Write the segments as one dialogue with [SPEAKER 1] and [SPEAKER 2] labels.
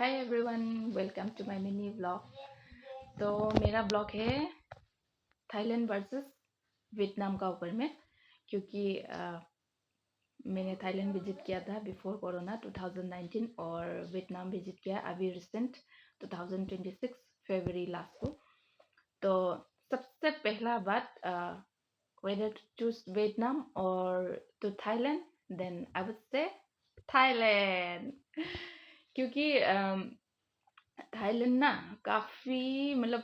[SPEAKER 1] Hi everyone, welcome to my mini vlog. तो मेरा blog है थाईलैंड वर्सेस वियतनाम का ऊपर में, क्योंकि मैंने थाईलैंड विजिट किया था बिफोर कोरोना 2019 और वियतनाम विजिट किया अभी रिसेंट 2026 फरवरी लास्ट को। तो सबसे पहला बात, whether to choose Vietnam or to Thailand, then I would say Thailand। क्योंकि थाईलैंड ना काफ़ी मतलब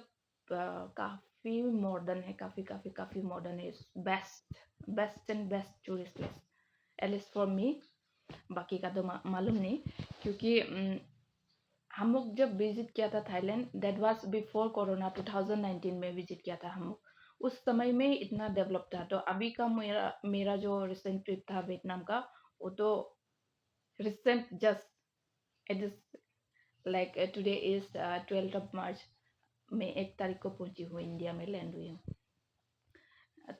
[SPEAKER 1] काफ़ी मॉडर्न है, काफ़ी काफ़ी काफ़ी मॉडर्न है। Best and best tourist place at least for me. बाकी का तो मालूम नहीं, क्योंकि हम लोग जब विजिट किया था Thailand, that was before corona 2019 में विजिट किया था हम लोग। उस समय में ही इतना डेवलप था। तो अभी का मेरा मेरा जो रिसेंट ट्रिप था वियतनाम का, वो तो recent just it is like today is 12th of March. मैं 1 तारीख को पहुंची हूँ, इंडिया में लैंड हुई हूँ।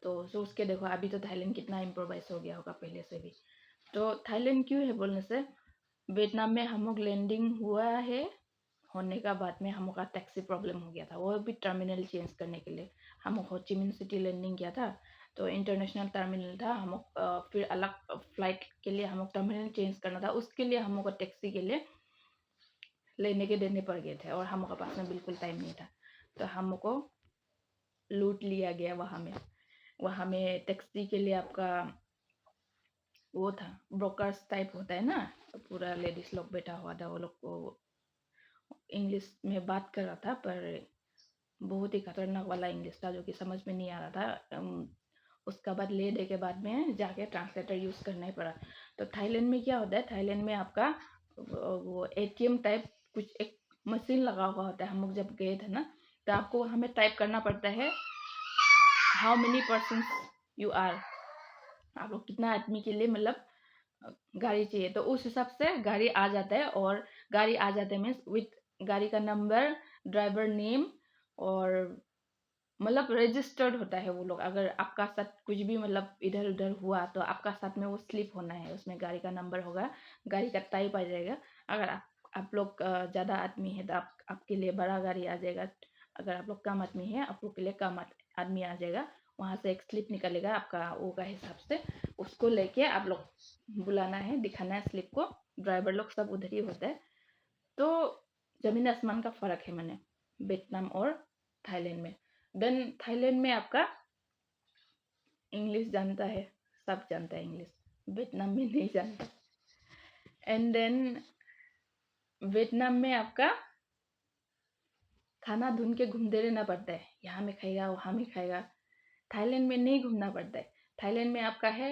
[SPEAKER 1] तो सोच के देखो अभी तो थाईलैंड कितना इम्प्रोवाइज हो गया होगा पहले से भी। तो थाईलैंड क्यों है बोलने से, वियतनाम में हम लोग लैंडिंग हुआ है, होने का बाद में हम लोग का टैक्सी प्रॉब्लम हो गया था। वो भी टर्मिनल चेंज करने के लिए हम लोग हो ची मिन सिटी लैंडिंग किया था। तो इंटरनेशनल टर्मिनल था, हम लोग फिर अलग फ्लाइट के लिए हम लोग टर्मिनल चेंज करना था। उसके लिए हम लोग को टैक्सी के लिए लेने के देने पड़ गए थे और हम लोग के पास में बिल्कुल टाइम नहीं था। तो हम लोग को लूट लिया गया वहाँ में टैक्सी के लिए आपका वो था, ब्रोकर्स टाइप होता है ना। तो पूरा लेडीज लोग बैठा हुआ था, वो लोग को इंग्लिश में बात कर रहा था, पर बहुत ही खतरनाक वाला इंग्लिश था जो कि समझ में नहीं आ रहा था। उसका बाद ले दे के बाद में जाके ट्रांसलेटर यूज़ करना ही पड़ा। तो थाईलैंड में क्या होता है, थाईलैंड में आपका वो एटीएम टाइप कुछ एक मशीन लगा हुआ होता है। हम लोग जब गए थे ना, तो आपको हमें टाइप करना पड़ता है how many person you are, आप लोग कितना आदमी के लिए मतलब गाड़ी चाहिए। तो उस हिसाब से गाड़ी आ जाता है, और गाड़ी आ जाता है मीन्स विथ गाड़ी का नंबर, ड्राइवर नेम, और मतलब रजिस्टर्ड होता है वो लोग। अगर आपका साथ कुछ भी मतलब इधर उधर हुआ तो आपका साथ में वो स्लिप होना है, उसमें गाड़ी का नंबर होगा, गाड़ी का टाइप आ जाएगा। अगर आप लोग ज़्यादा आदमी है तो आपके लिए बड़ा गाड़ी आ जाएगा। अगर आप लोग कम आदमी है, आप लोग के लिए कम आदमी आ जाएगा। वहाँ से एक स्लिप निकलेगा आपका वो का हिसाब से, उसको लेके आप लोग बुलाना है, दिखाना है स्लिप को। ड्राइवर लोग सब उधर ही होता है। तो ज़मीन आसमान का फ़र्क है मैंने वियतनाम और थाईलैंड में। देन थाईलैंड में आपका इंग्लिश जानता है, सब जानता है इंग्लिश, वियतनाम में नहीं जानता। एंड देन वियतनाम में आपका खाना ढूंढ के घूमते रहना पड़ता है, यहाँ में खाएगा वहाँ में खाएगा। थाईलैंड में नहीं घूमना पड़ता है। थाईलैंड में आपका है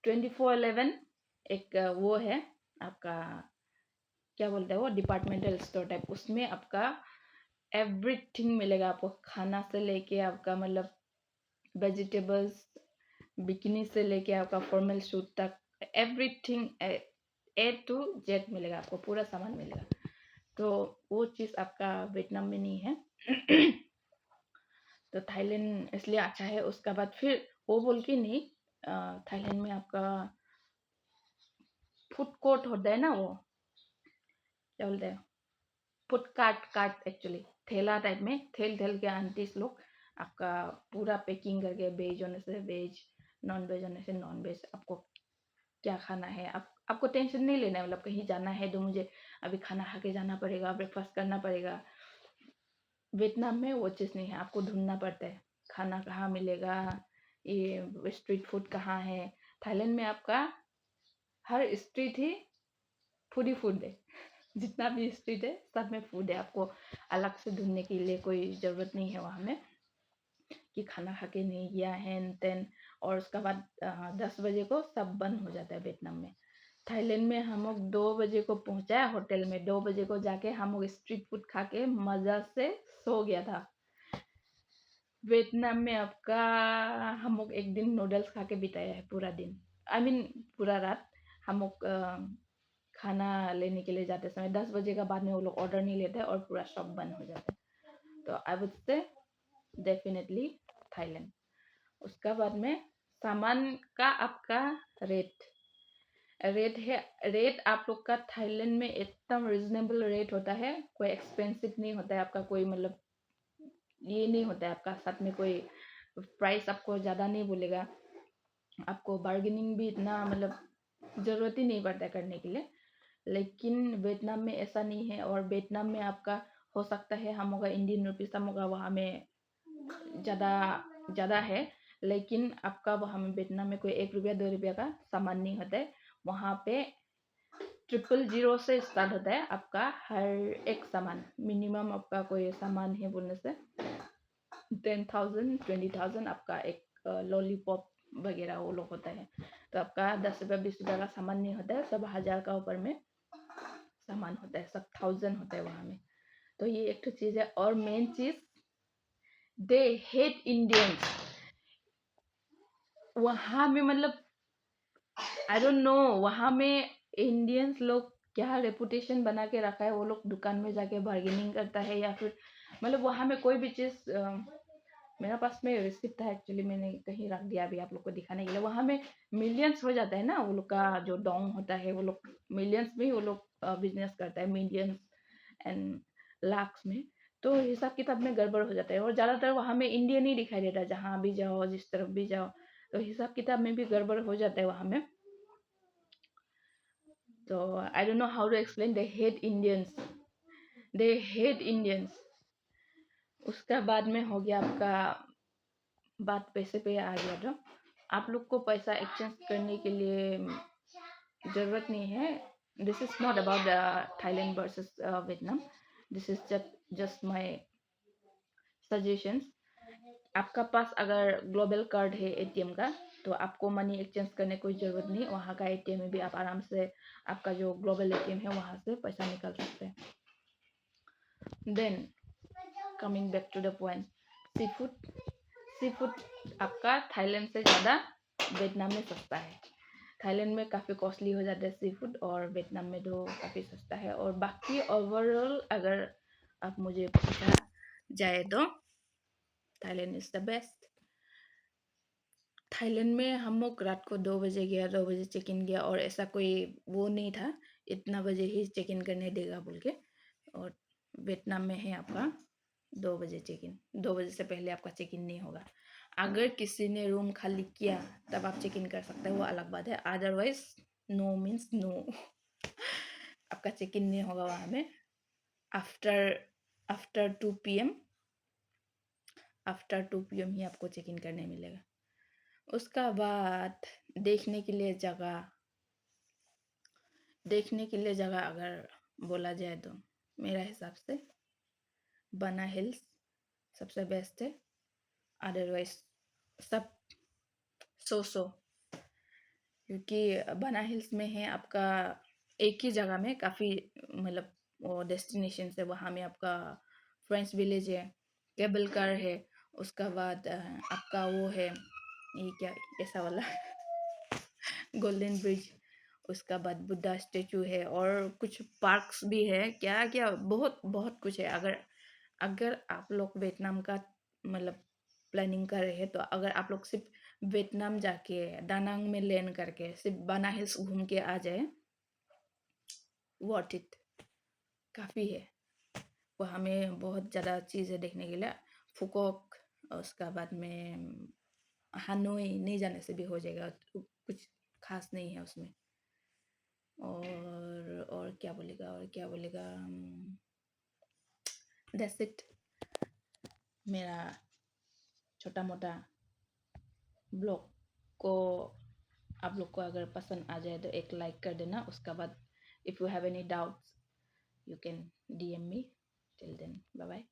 [SPEAKER 1] 24/11 एक वो है आपका, क्या बोलते हैं वो, डिपार्टमेंटल स्टोर टाइप। उसमें आपका एवरीथिंग मिलेगा आपको, खाना से लेके आपका मतलब वेजिटेबल्स, बिकिनी से लेके आपका फॉर्मल सूट तक, एवरीथिंग A to Z मिलेगा आपको, पूरा सामान मिलेगा। तो वो चीज़ आपका वियतनाम में नहीं है। तो थाईलैंड इसलिए अच्छा है। उसका बाद फिर वो बोल के नहीं, थाईलैंड में आपका फूड कोर्ट होता है ना, वो क्या बोलते हैं, फूड कार्ट एक्चुअली ठेला टाइप में, ठेल ठेल के आंटीज लोग आपका पूरा पैकिंग करके, वेज होने से वेज, नॉन वेज होने से नॉन वेज, आपको क्या खाना है आपको टेंशन नहीं लेना है। मतलब कहीं जाना है तो मुझे अभी खाना खा के जाना पड़ेगा, ब्रेकफास्ट करना पड़ेगा। वियतनाम में वो चीज़ नहीं है, आपको ढूंढना पड़ता है खाना कहाँ मिलेगा, ये स्ट्रीट फूड कहाँ है। थाईलैंड में आपका हर स्ट्रीट ही फूड ही फूड है। जितना भी स्ट्रीट है सब में फूड है, आपको अलग से ढूंढने के लिए कोई ज़रूरत नहीं है वहाँ में कि खाना खा के नहीं गया हैन तेन। और उसका बाद 10 बजे को सब बंद हो जाता है वियतनाम में। थाईलैंड में हम लोग 2 बजे को पहुंचा है होटल में, 2 बजे को जाके हम लोग स्ट्रीट फूड खा के मज़ा से सो गया था। वियतनाम में आपका हम लोग एक दिन नूडल्स खा के बिताया है पूरा दिन, आई मीन पूरा रात। हम लोग खाना लेने के लिए जाते समय 10 बजे का बाद में वो लोग ऑर्डर नहीं लेते और पूरा शॉप बंद हो जाता है। तो I would say definitely Thailand. उसका बाद में सामान का आपका रेट, रेट आप लोग का थाईलैंड में एकदम रिजनेबल रेट होता है, कोई एक्सपेंसिव नहीं होता है आपका, कोई मतलब ये नहीं होता है आपका साथ में कोई प्राइस आपको ज़्यादा नहीं बोलेगा, आपको बार्गेनिंग भी इतना मतलब ज़रूरत ही नहीं पड़ता है करने के लिए। लेकिन वियतनाम में ऐसा नहीं है, और वियतनाम में आपका हो सकता है हम होगा इंडियन रुपीस हम होगा वहाँ में ज़्यादा ज़्यादा है, लेकिन आपका वहाँ में वियतनाम में कोई 1 रुपया 2 रुपया का सामान नहीं होता है। वहाँ पे 000 से स्टार्ट होता है आपका हर एक सामान। मिनिमम आपका कोई सामान है बोलने से 10,000 20,000 आपका एक लॉलीपॉप वगैरह वो लोग होता है। तो आपका 10 रुपया 20 रुपया का सामान नहीं होता है, सब 1000 का ऊपर में सामान होता है, सब 1000 होता है वहाँ में। तो ये एक तो चीज़ है। और मेन चीज़, दे हेट इंडियंस वहाँ में, मतलब आई डोंट नो वहाँ में इंडियंस लोग क्या रेपुटेशन बना के रखा है, वो लोग दुकान में जाके बार्गेनिंग करता है या फिर मतलब वहाँ में कोई भी चीज़ मेरा पास में रिसिप्ट था एक्चुअली, मैंने कहीं रख दिया अभी आप लोग को दिखाने के लिए। वहाँ में मिलियंस हो जाता है ना, वो लोग का जो डोंग होता है वो लोग मिलियंस में ही वो लोग बिजनेस करता है, मिलियंस एंड लाख्स में। तो हिसाब किताब में गड़बड़ हो जाता है, और ज़्यादातर वहाँ में इंडियन ही दिखाई देता है, जहाँ भी जाओ जिस तरफ भी जाओ तो हिसाब किताब में भी गड़बड़ हो जाता है वहाँ में। तो I don't know how to explain, they hate Indians. उसका बाद में हो गया आपका बात पैसे पे आ गया। तो आप लोग को पैसा एक्सचेंज करने के लिए ज़रूरत नहीं है। This is not about Thailand versus Vietnam, this is just my suggestions. आपका पास अगर ग्लोबल कार्ड है एटीएम का, तो आपको मनी एक्सचेंज करने कोई ज़रूरत नहीं। वहाँ का एटीएम में भी आप आराम से आपका जो ग्लोबल एटीएम है वहाँ से पैसा निकाल सकते हैं। Then coming back to the point, seafood आपका थाईलैंड से ज़्यादा वियतनाम में सस्ता है। थाईलैंड में काफ़ी कॉस्टली हो जाता है सी फूड, और वियतनाम में तो काफ़ी सस्ता है। और बाकी ओवरऑल अगर आप मुझे पूछा जाए तो Thailand is the best. Thailand में हम लोग रात को 2 बजे गया, 2 बजे चेक इन किया, और ऐसा कोई वो नहीं था इतना बजे ही चेक इन करने देगा बोल के। और वियतनाम में है आपका 2 बजे चेक इन, 2 बजे से पहले आपका चेक इन नहीं होगा। अगर किसी ने रूम खाली किया तब आप चेक इन कर सकते हैं, वो अलग बात है, अदरवाइज नो मीन्स नो। आपका चेक इन नहीं होगा वहाँ में after after 2 PM, after 2 PM ही आपको चेक इन करने मिलेगा। उसका बाद देखने के लिए जगह, अगर बोला जाए तो मेरा हिसाब से बना हिल्स सबसे बेस्ट है। अदरवाइज सब सो क्योंकि बना हिल्स में है आपका एक ही जगह में काफ़ी मतलब वो डेस्टिनेशन है। वहाँ में आपका फ्रेंड्स विलेज है, केबल कार है, उसका बाद आपका वो है ये क्या ऐसा वाला गोल्डन ब्रिज, उसका बाद बुद्धा स्टेचू है, और कुछ पार्क्स भी है, क्या क्या बहुत बहुत कुछ है। अगर अगर आप लोग वियतनाम का मतलब प्लानिंग कर रहे हैं, तो अगर आप लोग सिर्फ वियतनाम जाके दानांग में लैंड करके सिर्फ बना हिल्स घूम के आ जाए, वॉट इट, काफ़ी है। वहाँ में बहुत ज़्यादा चीज़ है देखने के लिए। फुकोक, उसका बाद में हानोई नहीं जाने से भी हो जाएगा, कुछ खास नहीं है उसमें। और क्या बोलेगा दैट्स इट। मेरा छोटा मोटा ब्लॉग को आप लोग को अगर पसंद आ जाए तो एक लाइक कर देना। उसका बाद if you have any doubts you can DM me. Till then bye bye.